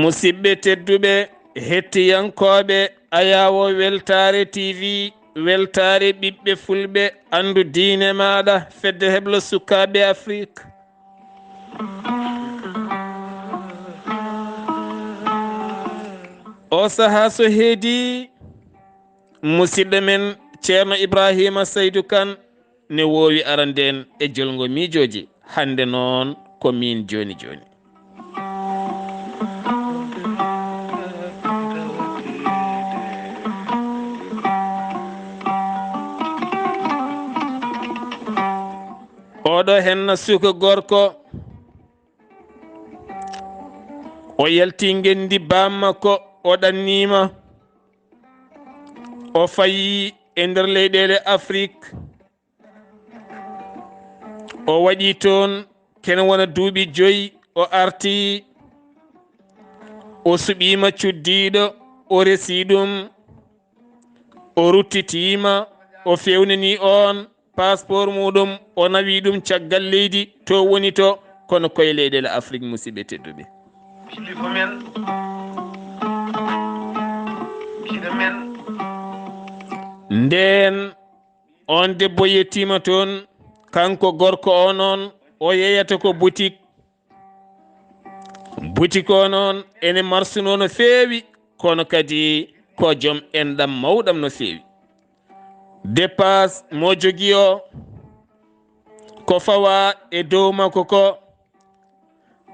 musidɓe tedduɓe hettiyankoɓe ayawo weltare tv weltare ɓiɓɓe fulɓe andu diine maɗa fedde heblo sukaɓe afrique o saaha so heedi musidɗo men ceerno ibrahima saydou kane ne wowi aranden e jolgo miijoji hande noon ko min joni joni oɗo henna suka gorko o yalti gendi bammakko o ɗannima o fayi e nder leyɗele afrique o waɗi toon kene wona duuɓi 5 o arti o suɓima cuddiɗo o resi ɗum o ruttitima o fewnani on passeport muɗum o nawi ɗum caggal leydi to woni to kono koye leyɗele afrique musidɓe tedduɓe nden on debbo yettima toon kanko gorko o noon o yeyata ko boutique o noon ene marsuno no feewi kono kadi ko joom enɗam mawɗam no feewi dépasse mo jogui o ko fawa e dow makko ko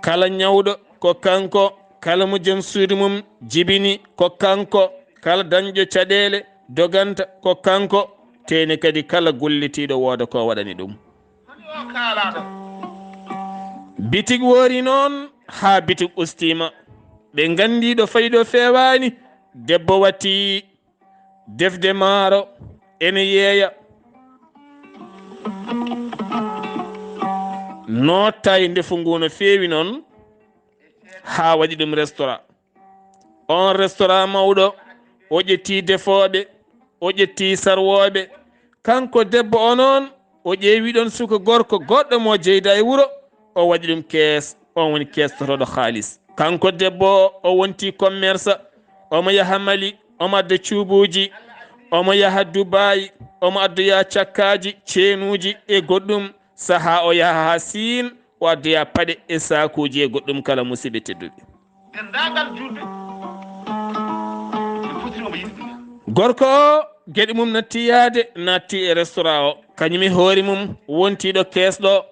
kala ñawɗo ko kanko kala mo joom suudu mum jibini ko kanko kala dañƴo caɗele doganta ko kanko tene kadi kala gollitiɗo wooda ko waɗani ɗum bitig woori noon ha bitig ustima ɓe gandiɗo fayiɗo fewani debbo watti defde maaro ene yeeya notta e ndefu ngu no feewi noon ha waɗi ɗum restaurant on restaurant mawɗo o ƴetti defoɓe o ƴetti sarwoɓe kanko debbo o noon o ƴeewi ɗon suka gorko goɗɗo mo jeyda e wuuro o waɗi ɗum kees on woni kestotoɗo haalis kanko debbo o wonti commerce omo yaha Mali omo adda cuubuji omo yaha Dubai omo addoya cakkaji ceenuji e goɗɗum saaha o yaha ha Siin o addoya paɗe e sakuji e goɗɗum kala musidɓe tedduɓe gorko o gueɗe mum natti yaade natti e restaurant o kañum e hoore mum wontiɗo keesɗo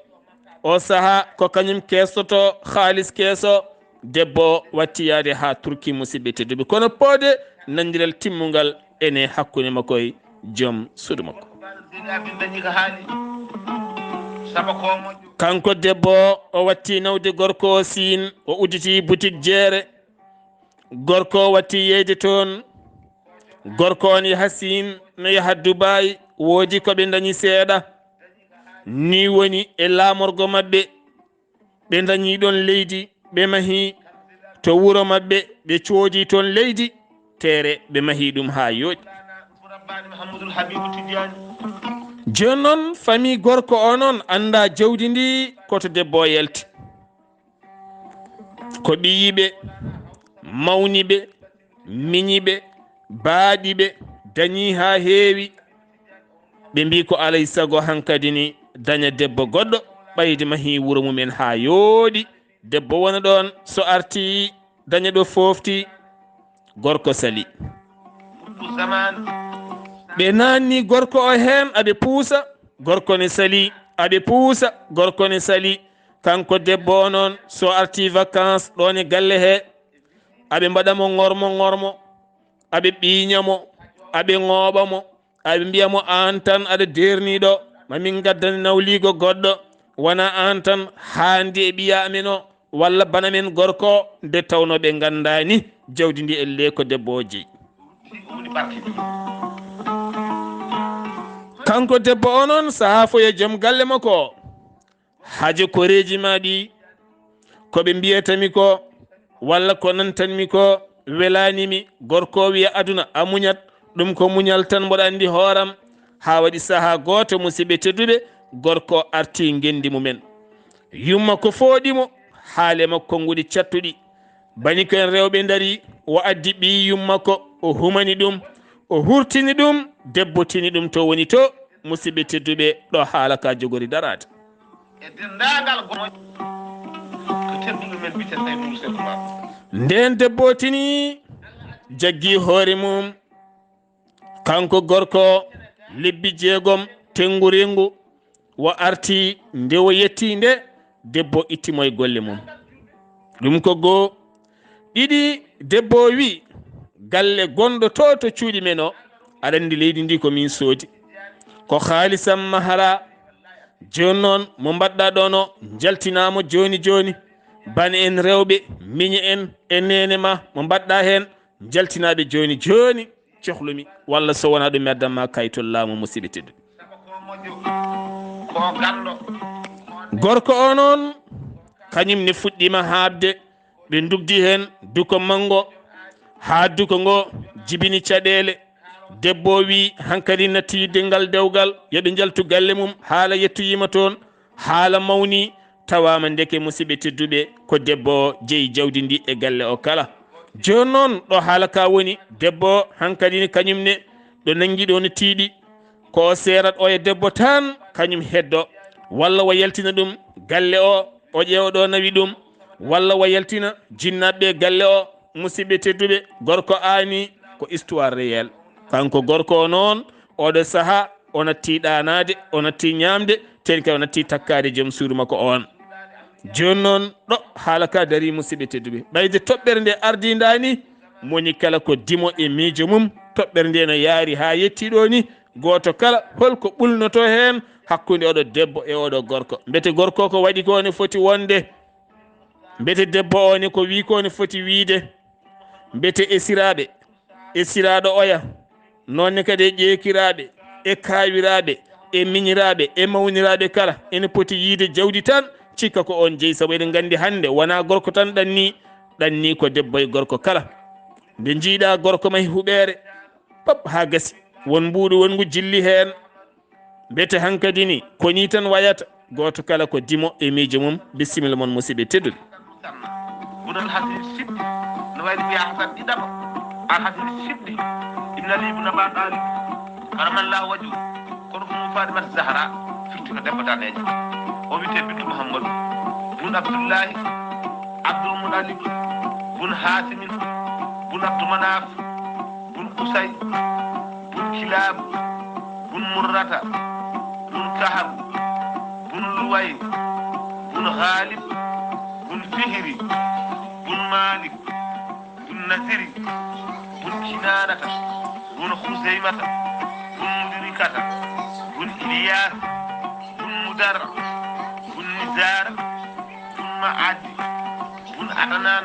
o saaha ko kañum kestoto haalis keeso debbo watti yaade ha Turki musidɓe tedduɓe kono poode nandiral timmugal ene hakkude makkoye joom suudu makko kanko debbo o watti nawde gorko o Siin o udditi boutique jeere gorko o watti yeyde toon gorko on yaha Siin no yaha Dubai woodi koɓe dañi seeɗa ni woni e laamorgo mabɓe ɓe dañi ɗon leydi ɓe mahi to wuro mabɓe ɓe coodi toon leydi tere ɓe mahi ɗum ha yooɗi joni noon famille gorko o noon anda jawdi ndi koto debbo o yalti ko ɓiyiɓe mawniɓe miñiɓe baaɗiɓe dañi ha heewi ɓe mbi ko alay saago hankkadi ni daña debbo goɗɗo ɓayde mahi wuuro mumen ha yooɗi debbo wona ɗon so arti daña ɗo fofti gorko sali ɓe nanni gorko o hen aɓe puusa gorko ne sali aɓe puusa gorko ne sali kanko debbo o noon so arti vacance ɗon e galle he aɓe mbaɗamo ngormo aɓe ɓiñamo aɓe ŋooɓamo aɓe mbiyamo an tan aɗa derniɗo mamin gaddane nawligo goɗɗo wona an tan haandi e ɓiya amen o walla bana men gorko nde tawno ɓe gandani jawdi ndi elle ko debbo o jeeyi kanko debbo o noon saaha foye joom galle makko haje koreji ma ɗi koɓe mbiyatami ko walla ko nantanmi ko welanimi gorko wiya aduna a muñat ɗum ko muñal tan mboɗa andi hooram ha waɗi saaha goto musidɓe tedduɓe gorko arti gendi mumen yumma ko fooɗimo haale makko nguɗi cattuɗi bani ko en rewɓe dari o addi ɓiyyum makko o humani ɗum o hurtini ɗum debbotini ɗum to woni to musidɓe tedduɓe ɗo haala ka jogori darata e dendagal ko tedduɓe men bite tay mum seku ma nden debbotini jaggi hoore mum kanko gorko lebbi 6 tengurengu wo arti nde o yetti nde debbo ittimo e golle mum ɗum ko goo ɗiɗi debbo wi galle gonɗo to cuuɗi men o aɗa andi leydi ndi ko min soodi ko haalisam mahara joni noon mo mbaɗɗa ɗon o jaltinamo joni joni bane en rewɓe miñe en e nene ma mo mbaɗɗa hen jaltinaɓe joni joni cohlumi walla so wona ɗum addamma kayitol laamu musidɓe teddu ko ganɗo gorko o noon kañum ne fuɗɗima haabde ɓe dugdi hen duko mango ha duko ngo jibini caɗele debbo wi hankkadi natti dengal dewgal yoɓe jaltu galle mum haala yettoyima toon haala mawni tawama ndeke musidɓe tedduɓe ko debbo jeeyi jawdi ndi e galle o kala joni noon ɗo haala ka woni debbo hankkadine kañumne ɗo nanguiɗo no tiiɗi ko seerat o e debbo tan kañum heddo walla o yaltina ɗum galle o ƴeewaɗo nawi ɗum walla o yaltina jinnaɓe galle o musidɓe tedduɓe gorko ani ko histoire réel kanko gorko o noon oɗo saaha o natti ɗanade o natti ñamde ten kay o natti takkade joom suudu makko on joni noon ɗo haala ka dari musidɓe tedduɓe ɓayde toɓɓere nde ardidani moni kala ko dimo e miijo mum toɓɓere nde no yaari ha yettiɗo ni goto kala holko ɓulnoto hen hakkude oɗo debbo e oɗo gorko mbete gorko ko waɗi ko ne foti wonde mbete debbo o ne ko wi ko ne foti wiide mbete esiraɗo oya nonne kadi e ƴeekiraɓe e kawiraɓe e miñiraɓe e mawniraɓe kala ene poti yiide jawdi tan cikka ko on jeeyi saabu eɗen gandi hande wona gorko tan ɗanni ko debbo e gorko kala nde jiiɗa gorko mahi huɓere pop ha gasi won mbuɗu wongu jilli hen mbete hankkadi ni koni tan wayata goto kala ko dimo e miijo mum bisimilla moon musidɓe tedduɗe ɓuɗal hasini siɗɗi no wayno mbiya hasan ɗiɗaɓa an hasini siɗɗi ibn ali ibn abaɗali karamallahu waju kono ko mum fatimata zahra firti ko debbo danejo o wiyete bintu mouhammadou bun abdoullahi abdoul mouɗalib bun hasimin bun abdou manaf bun kusay bun kilab bun murrata bun kahab bun luway bun ghalib bun fihri bun malik bun nasiri bun kinanata bun khuzaymata bun mudirikata bun ilyas bun mudar bun nizar bun maadi bun adanan